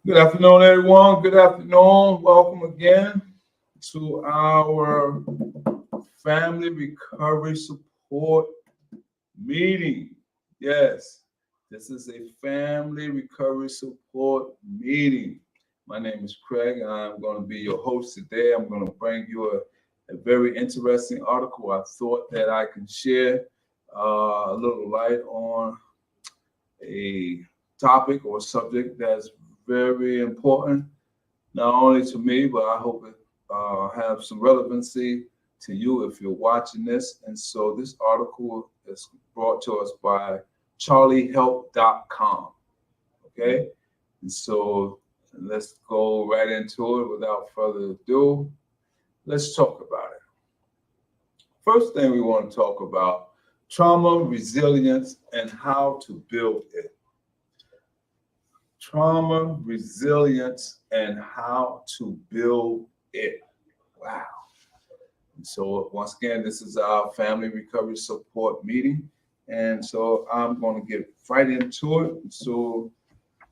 Good afternoon, everyone. Good afternoon. Welcome again to our family recovery support meeting. Yes, this is a family recovery support meeting. My name is Craig, and I'm going to be your host today. I'm going to bring you a very interesting article. I thought that I can share a little light on a topic or subject that's very important, not only to me, but I hope it have some relevancy to you if you're watching this. And so this article is brought to us by charliehelp.com. Okay. And so let's go right into it without further ado. Let's talk about it. First thing we want to talk about trauma resilience and how to build it. Trauma resilience and how to build it. Wow. And so once again, this is our family recovery support meeting. And so I'm going to get right into it. So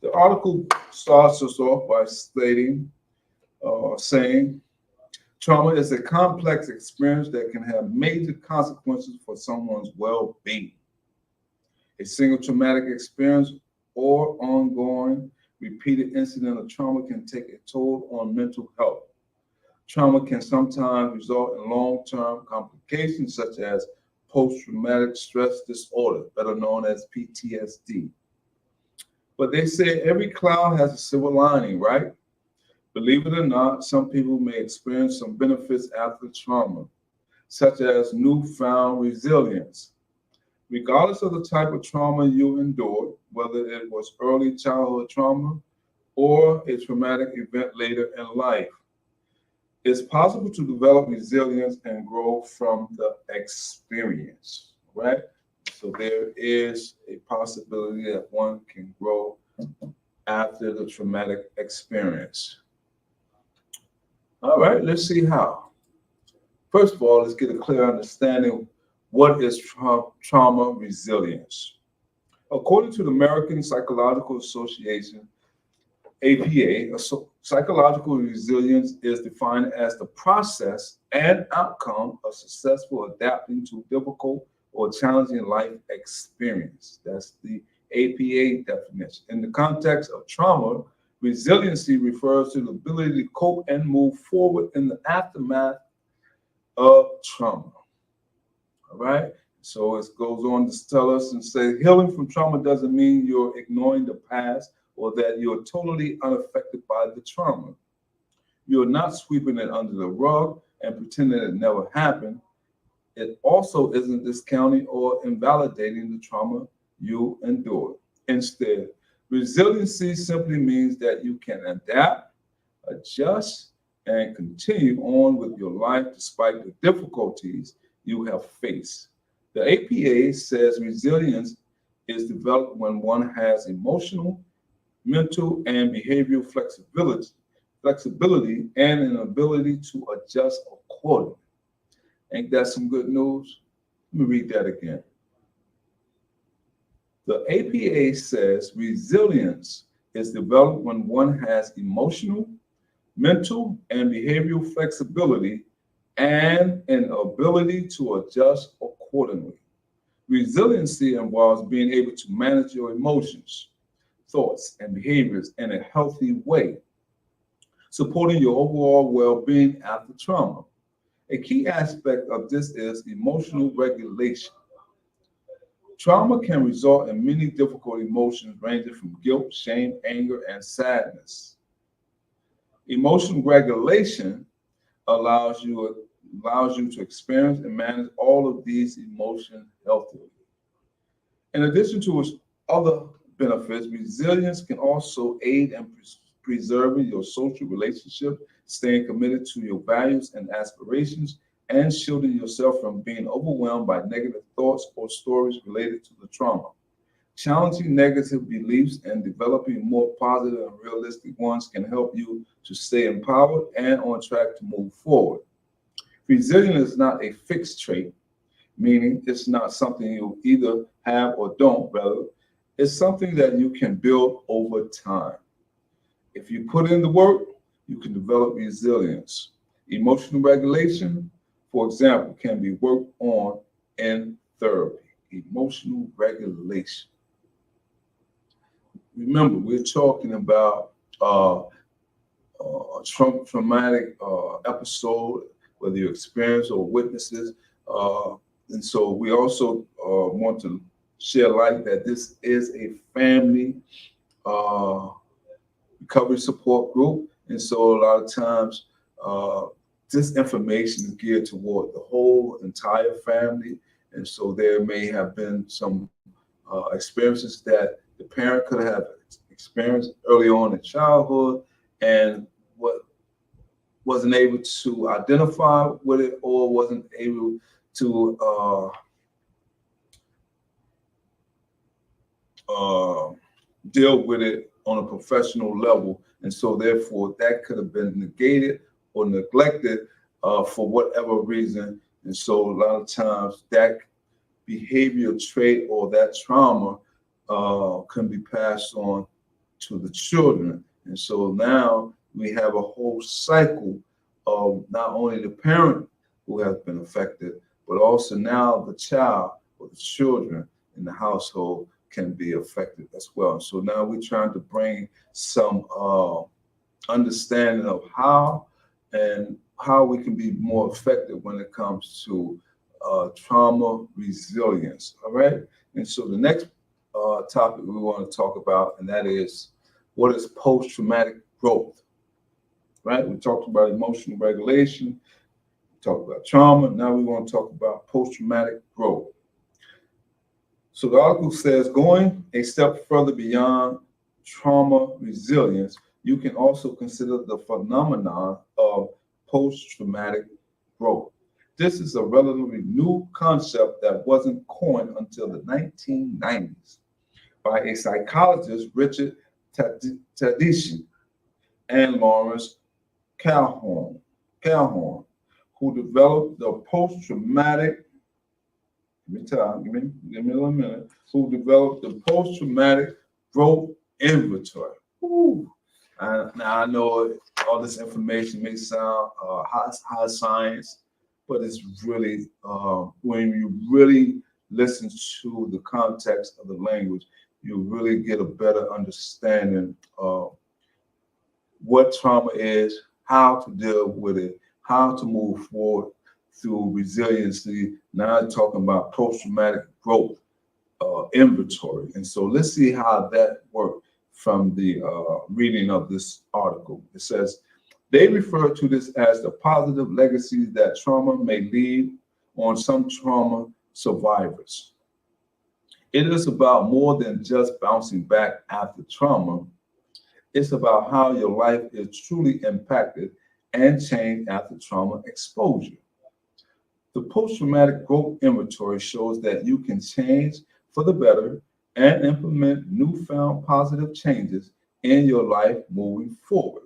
the article starts us off by saying, trauma is a complex experience that can have major consequences for someone's well-being. A single traumatic experience or ongoing repeated incident of trauma can take a toll on mental health. Trauma can sometimes result in long-term complications such as post-traumatic stress disorder, better known as PTSD. But they say every cloud has a silver lining, right? Believe it or not, some people may experience some benefits after trauma, such as newfound resilience. Regardless of the type of trauma you endured, whether it was early childhood trauma or a traumatic event later in life, it's possible to develop resilience and grow from the experience, right? So there is a possibility that one can grow after the traumatic experience. All right, let's see how. First of all, let's get a clear understanding of what is trauma resilience. According to the American Psychological Association, APA, psychological resilience is defined as the process and outcome of successful adapting to difficult or challenging life experience. That's the APA definition. In the context of trauma, resiliency refers to the ability to cope and move forward in the aftermath of trauma. All right. So it goes on to tell us and say healing from trauma doesn't mean you're ignoring the past or that you're totally unaffected by the trauma. You're not sweeping it under the rug and pretending it never happened. It also isn't discounting or invalidating the trauma you endured. Instead, resiliency simply means that you can adapt, adjust, and continue on with your life despite the difficulties you have faced. The APA says resilience is developed when one has emotional, mental, and behavioral flexibility, and an ability to adjust accordingly. Ain't that some good news? Let me read that again. The APA says resilience is developed when one has emotional, mental, and behavioral flexibility and an ability to adjust accordingly. Resiliency involves being able to manage your emotions, thoughts, and behaviors in a healthy way, supporting your overall well-being after trauma. A key aspect of this is emotional regulation. Trauma can result in many difficult emotions ranging from guilt, shame, anger, and sadness. Emotional regulation allows you to experience and manage all of these emotions healthily. In addition to its other benefits, resilience can also aid in preserving your social relationship, staying committed to your values and aspirations, and shielding yourself from being overwhelmed by negative thoughts or stories related to the trauma. Challenging negative beliefs and developing more positive and realistic ones can help you to stay empowered and on track to move forward. Resilience is not a fixed trait, meaning it's not something you either have or don't, rather, it's something that you can build over time. If you put in the work, you can develop resilience. Emotional regulation, for example, can be worked on in therapy. Emotional regulation. Remember, we're talking about traumatic episode, whether you experience or witnesses. And so we also want to share light that this is a family uh, recovery support group. And so a lot of times, this information is geared toward the whole entire family. And so there may have been some experiences that the parent could have experienced early on in childhood and what wasn't able to identify with it or wasn't able to deal with it on a professional level. And so therefore that could have been negated or neglected for whatever reason. And so a lot of times that behavioral trait or that trauma can be passed on to the children. And so now we have a whole cycle of not only the parent who has been affected, but also now the child or the children in the household can be affected as well. So now we're trying to bring some understanding of how we can be more effective when it comes to trauma resilience. All right. And so the next topic we want to talk about, and that is what is post-traumatic growth. Right? We talked about emotional regulation, we talked about trauma. Now we want to talk about post-traumatic growth. So the article says, going a step further beyond trauma resilience, you can also consider the phenomenon of post-traumatic growth. This is a relatively new concept that wasn't coined until the 1990s by a psychologist, Richard Tedeschi, and Lawrence Calhoun, who developed the post-traumatic, give me a little minute, who developed the post-traumatic growth inventory. Now I know all this information may sound high science, but it's really, when you really listen to the context of the language, you really get a better understanding of what trauma is, how to deal with it, how to move forward through resiliency. Now I'm talking about post-traumatic growth inventory. And so let's see how that worked from the reading of this article. It says, they refer to this as the positive legacies that trauma may leave on some trauma survivors. It is about more than just bouncing back after trauma. It's about how your life is truly impacted and changed after trauma exposure. The post-traumatic growth inventory shows that you can change for the better and implement newfound positive changes in your life moving forward.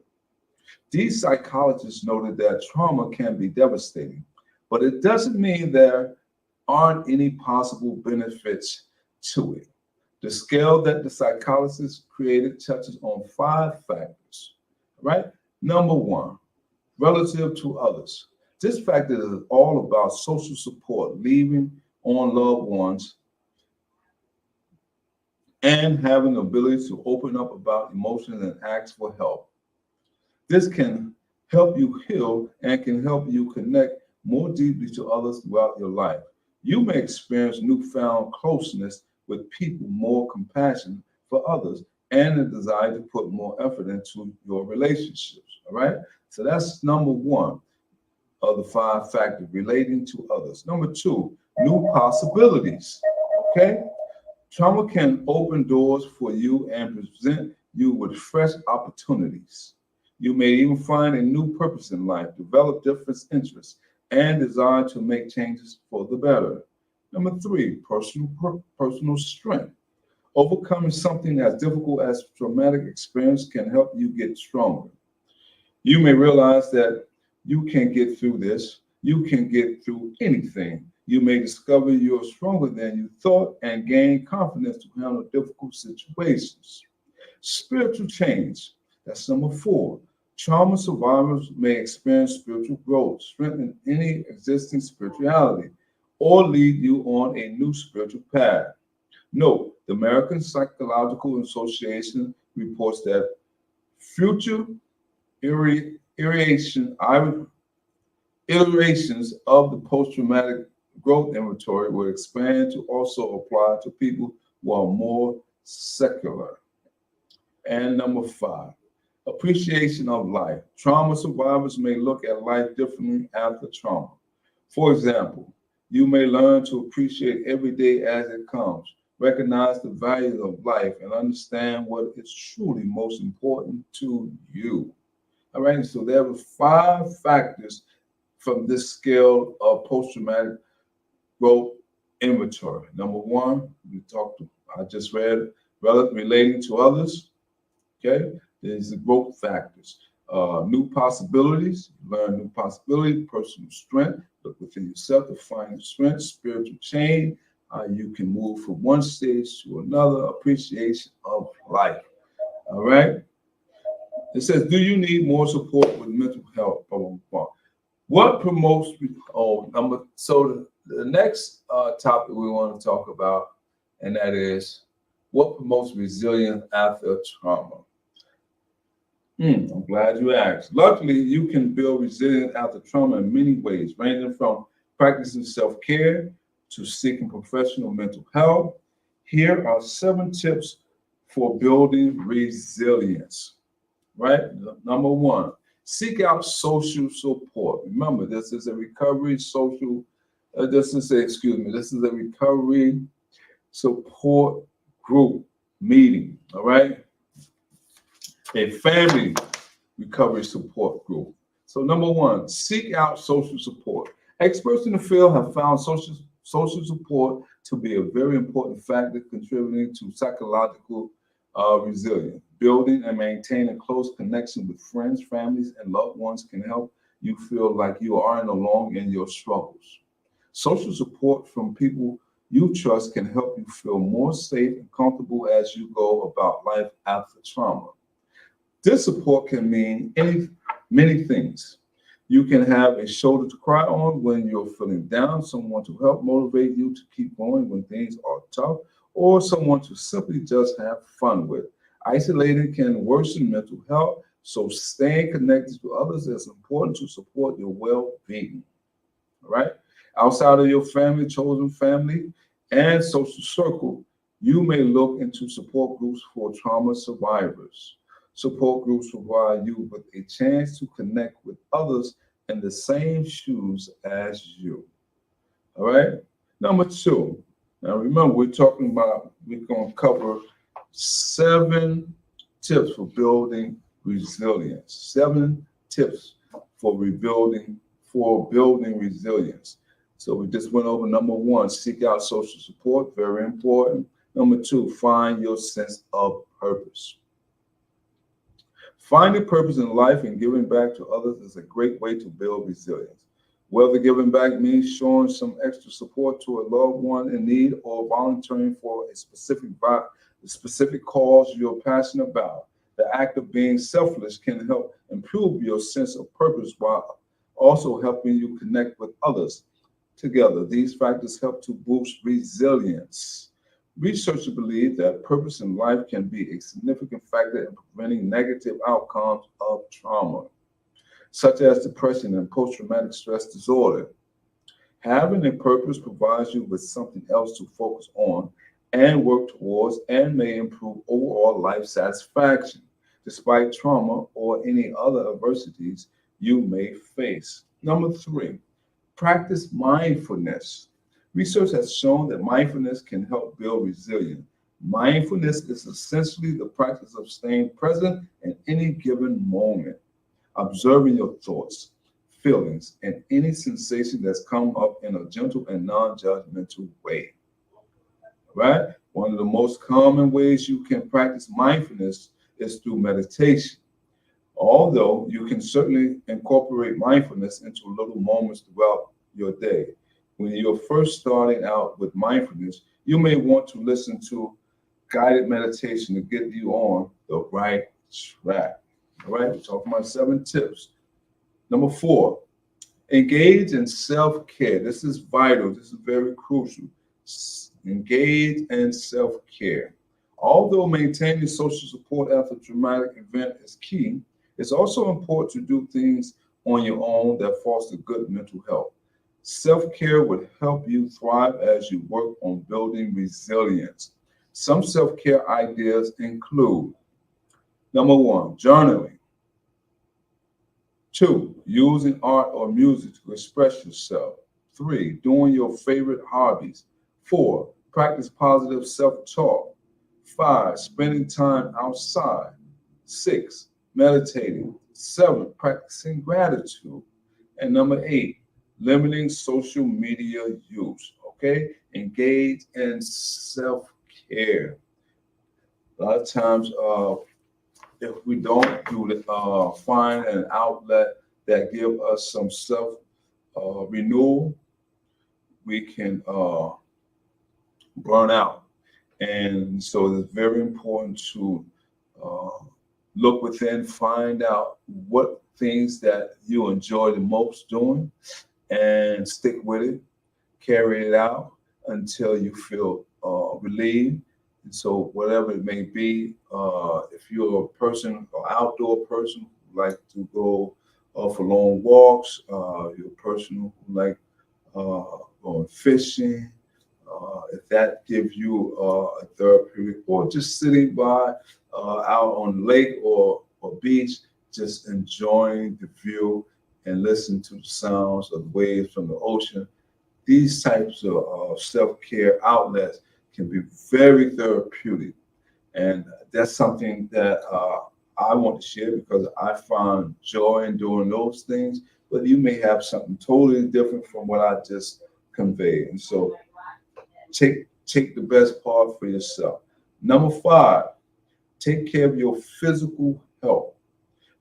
These psychologists noted that trauma can be devastating, but it doesn't mean there aren't any possible benefits to it. The scale that the psychologists created touches on 5 factors, right? Number 1, relative to others. This factor is all about social support, leaving on loved ones, and having the ability to open up about emotions and ask for help. This can help you heal and can help you connect more deeply to others throughout your life. You may experience newfound closeness with people, more compassion for others, and a desire to put more effort into your relationships. All right. So that's number 1 of the 5 factors, relating to others. Number 2, new possibilities. Okay. Trauma can open doors for you and present you with fresh opportunities. You may even find a new purpose in life, develop different interests, and desire to make changes for the better. Number 3, personal strength. Overcoming something as difficult as traumatic experience can help you get stronger. You may realize that you can get through this. You can get through anything. You may discover you're stronger than you thought and gain confidence to handle difficult situations. Spiritual change. That's number 4. Trauma survivors may experience spiritual growth, strengthen any existing spirituality, or lead you on a new spiritual path. Note, the American Psychological Association reports that future iteration, iterations of the post-traumatic growth inventory will expand to also apply to people who are more secular. And number 5, appreciation of life. Trauma survivors may look at life differently after trauma. For example, you may learn to appreciate every day as it comes, recognize the value of life, and understand what is truly most important to you. All right, so there were 5 factors from this scale of post-traumatic growth inventory. Number 1, I just read, relating to others. Okay, there's the growth factors. New possibilities, learn new possibilities, personal strength, look within yourself to find your strength, spiritual change, you can move from one stage to another, appreciation of life. All right. It says, do you need more support with mental health? Blah, blah, blah. What promotes, so the next topic we want to talk about, and that is what promotes resilience after trauma. I'm glad you asked. Luckily, you can build resilience after trauma in many ways, ranging from practicing self-care to seeking professional mental health. Here are 7 tips for building resilience, right? Number 1, seek out social support. Remember, this is a recovery support group meeting, all right? A family recovery support group. So number 1, seek out social support. Experts in the field have found social support to be a very important factor contributing to psychological resilience. Building and maintaining close connection with friends, families, and loved ones can help you feel like you aren't alone in your struggles. Social support from people you trust can help you feel more safe and comfortable as you go about life after trauma. This support can mean many things. You can have a shoulder to cry on when you're feeling down, someone to help motivate you to keep going when things are tough, or someone to simply just have fun with. Isolating can worsen mental health, so staying connected to others is important to support your well-being. All right? Outside of your family, chosen family, and social circle, you may look into support groups for trauma survivors. Support groups provide you with a chance to connect with others in the same shoes as you. All right? Number 2. Now remember, we're going to cover 7 tips for building resilience. 7 tips for building resilience. So we just went over number 1, seek out social support, very important. Number 2, find your sense of purpose. Finding purpose in life and giving back to others is a great way to build resilience. Whether giving back means showing some extra support to a loved one in need or volunteering for a specific cause you're passionate about, the act of being selfless can help improve your sense of purpose while also helping you connect with others. Together, these factors help to boost resilience. Researchers believe that purpose in life can be a significant factor in preventing negative outcomes of trauma, such as depression and post-traumatic stress disorder. Having a purpose provides you with something else to focus on and work towards and may improve overall life satisfaction, despite trauma or any other adversities you may face. Number 3, practice mindfulness. Research has shown that mindfulness can help build resilience. Mindfulness is essentially the practice of staying present in any given moment, observing your thoughts, feelings, and any sensation that's come up in a gentle and non-judgmental way. Right? One of the most common ways you can practice mindfulness is through meditation. Although you can certainly incorporate mindfulness into little moments throughout your day. When you're first starting out with mindfulness, you may want to listen to guided meditation to get you on the right track. All right, we're talking about 7 tips. Number 4, engage in self-care. This is vital. This is very crucial. Engage in self-care. Although maintaining social support after a traumatic event is key, it's also important to do things on your own that foster good mental health. Self-care would help you thrive as you work on building resilience. Some self-care ideas include: number 1, journaling. 2, using art or music to express yourself. 3, doing your favorite hobbies. 4, practice positive self-talk. 5, spending time outside. 6, meditating. 7, practicing gratitude. And number 8, limiting social media use. Okay? Engage in self-care. A lot of times, if we don't do it, find an outlet that give us some self renewal, we can burn out. And so it's very important to uh, look within, find out what things that you enjoy the most doing, and stick with it, carry it out until you feel relieved. And so, whatever it may be, if you're a person, an outdoor person who like to go for long walks, you're a person who like going fishing, if that gives you a therapeutic, or just sitting by out on the lake or beach, just enjoying the view and listen to the sounds of the waves from the ocean. These types of self-care outlets can be very therapeutic. And that's something that I want to share because I find joy in doing those things, but you may have something totally different from what I just conveyed. And so take the best part for yourself. Number 5, take care of your physical health.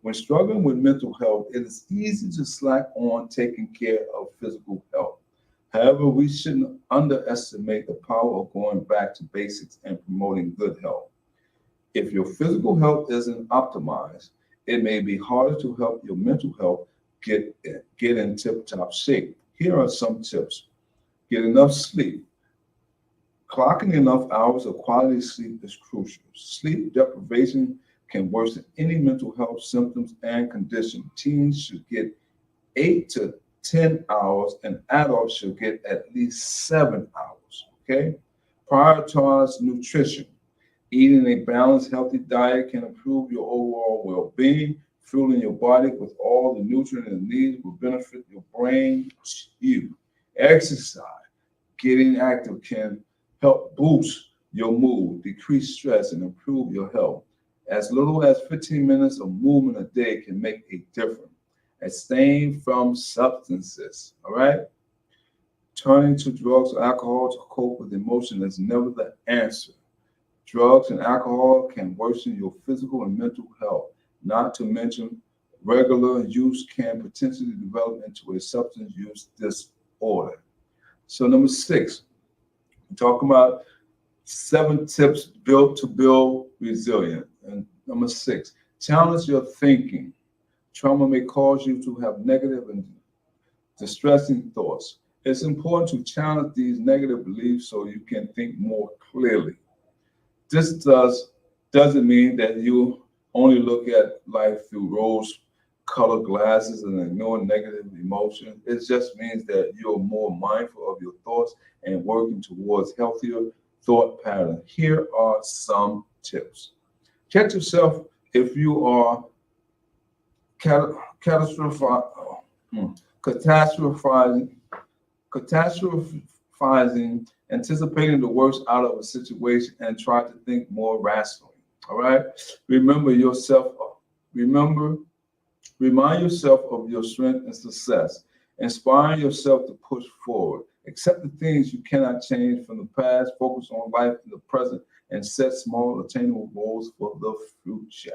When struggling with mental health, it is easy to slack on taking care of physical health. However, we shouldn't underestimate the power of going back to basics and promoting good health. If your physical health isn't optimized, it may be harder to help your mental health get in tip-top shape. Here are some tips. Get enough sleep. Clocking enough hours of quality sleep is crucial. Sleep deprivation can worsen any mental health symptoms and condition. Teens should get 8 to 10 hours, and adults should get at least 7 hours. Okay? Prioritize nutrition. Eating a balanced, healthy diet can improve your overall well being. Fueling your body with all the nutrients it needs will benefit your brain too. Exercise. Getting active can help boost your mood, decrease stress, and improve your health. As little as 15 minutes of movement a day can make a difference. Abstain from substances, all right? Turning to drugs or alcohol to cope with emotion is never the answer. Drugs and alcohol can worsen your physical and mental health. Not to mention, regular use can potentially develop into a substance use disorder. So, number 6, we're talking about 7 tips built to build resilience. And number 6, challenge your thinking. Trauma may cause you to have negative and distressing thoughts. It's important to challenge these negative beliefs so you can think more clearly. This doesn't mean that you only look at life through rose-colored glasses and ignore negative emotions. It just means that you're more mindful of your thoughts and working towards healthier thought patterns. Here are some tips. Catch yourself if you are catastrophizing, catastrophizing, anticipating the worst out of a situation, and try to think more rationally. All right. Remember yourself. Remember, remind yourself of your strength and success. Inspire yourself to push forward. Accept the things you cannot change from the past. Focus on life in the present and set small, attainable goals for the future.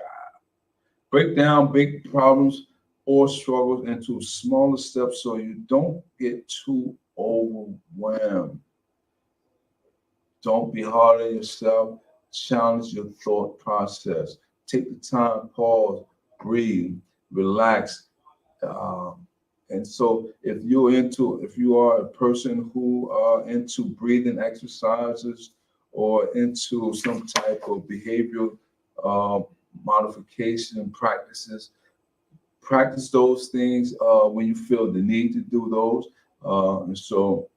Break down big problems or struggles into smaller steps so you don't get too overwhelmed. Don't be hard on yourself. Challenge your thought process. Take the time, pause, breathe, relax. And so if you are a person who are into breathing exercises or into some type of behavioral uh, modification practices, practice those things when you feel the need to do those. And so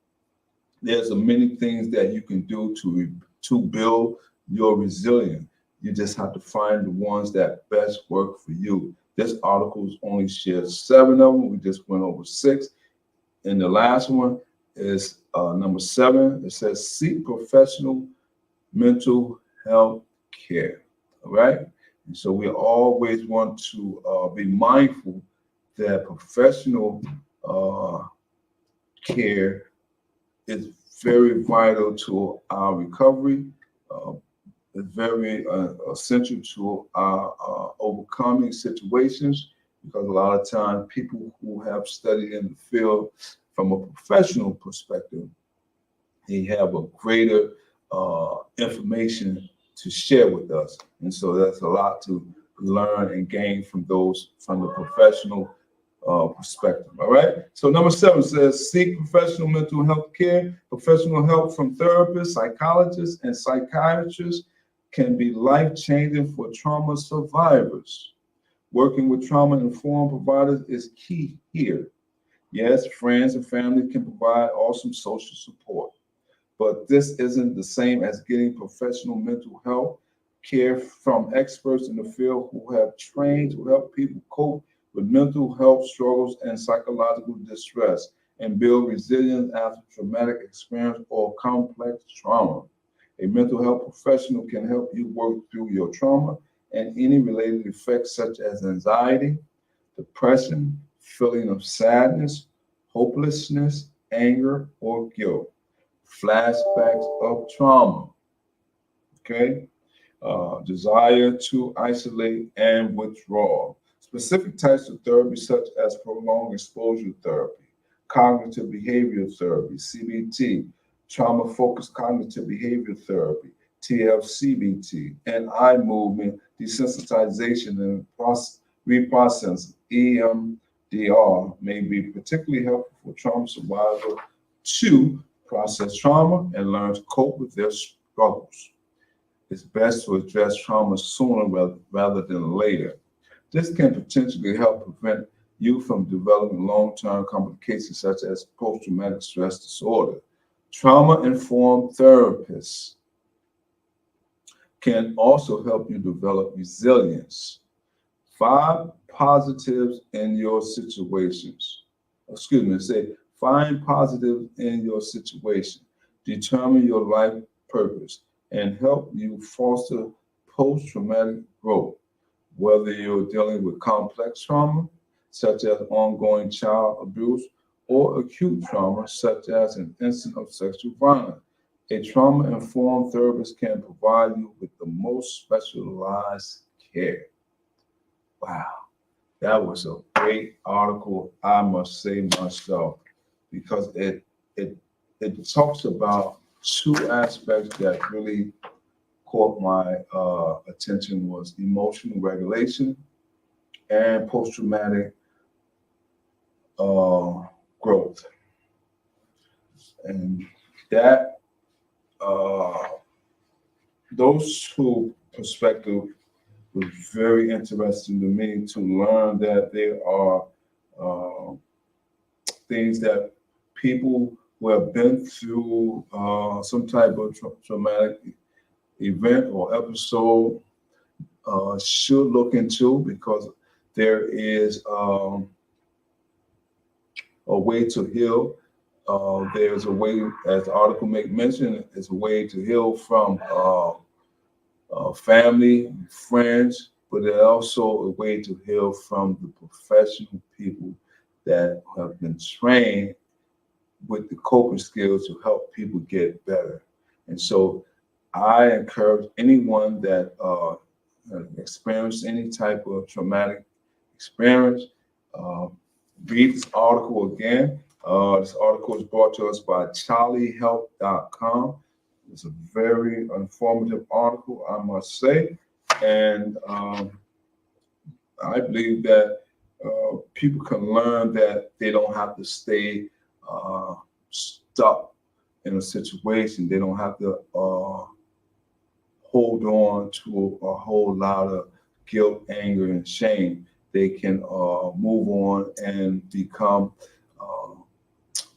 there's a many things that you can do to build your resilience. You just have to find the ones that best work for you. This article only shares 7 of them. We just went over 6. And the last one is number 7. It says seek professional mental health care. All right. And so we always want to be mindful that professional uh, care is very vital to our recovery. Uh, it's very essential to our overcoming situations because a lot of times people who have studied in the field from a professional perspective, they have a greater information to share with us. And so that's a lot to learn and gain from those from the professional perspective. All right. So number 7 says seek professional mental health care. Professional help from therapists, psychologists, and psychiatrists can be life-changing for trauma survivors. Working with trauma-informed providers is key here. Yes, friends and family can provide awesome social support, but this isn't the same as getting professional mental health care from experts in the field who have trained to help people cope with mental health struggles and psychological distress and build resilience after traumatic experience or complex trauma. A mental health professional can help you work through your trauma and any related effects such as anxiety, depression, feeling of sadness, hopelessness, anger, or guilt, flashbacks of trauma, okay? Desire to isolate and withdraw. Specific types of therapy, such as prolonged exposure therapy, cognitive behavioral therapy, CBT, trauma focused cognitive behavior therapy, TFCBT, and eye movement desensitization and reprocessing, EMDR, may be particularly helpful for trauma survivors to process trauma and learn to cope with their struggles. It's best to address trauma sooner rather than later. This can potentially help prevent you from developing long-term complications such as post-traumatic stress disorder. Trauma-informed therapists can also help you develop resilience. 5 positives in your situations. Excuse me, say, find positives in your situation. Determine your life purpose and help you foster post-traumatic growth. Whether you're dealing with complex trauma, such as ongoing child abuse, or acute trauma, such as an incident of sexual violence. A trauma-informed therapist can provide you with the most specialized care. Wow, that was a great article, I must say myself, because it talks about 2 aspects that really caught my attention was emotional regulation and post-traumatic growth. And that those 2 perspectives was very interesting to me to learn that there are things that people who have been through some type of traumatic event or episode should look into because there is a way to heal. There's a way, as the article make mention, it's a way to heal from family, friends, but there's also a way to heal from the professional people that have been trained with the coping skills to help people get better. And so I encourage anyone that experienced any type of traumatic experience, uh, read this article again. This article is brought to us by charliehelp.com. It's a very informative article, I must say. And I believe that people can learn that they don't have to stay stuck in a situation. They don't have to hold on to a whole lot of guilt, anger, and shame. They can move on and become uh,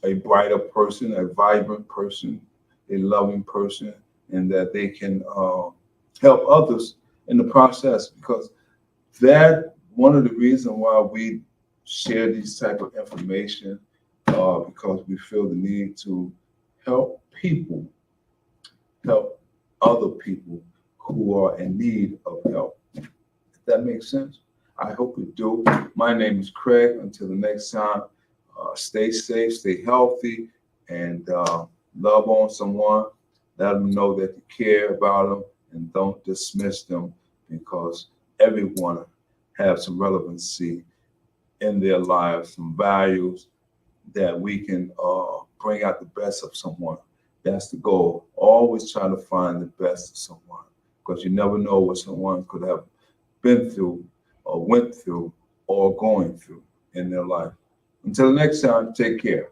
a brighter person, a vibrant person, a loving person, and that they can help others in the process. Because that one of the reasons why we share these type of information, because we feel the need to help people, help other people who are in need of help. If that makes sense, I hope it do. My name is Craig. Until the next time, stay safe, stay healthy, and love on someone. Let them know that you care about them, and don't dismiss them, because everyone have some relevancy in their lives, some values that we can bring out the best of someone. That's the goal. Always try to find the best of someone, because you never know what someone could have been through or went through or going through in their life. Until next time, take care.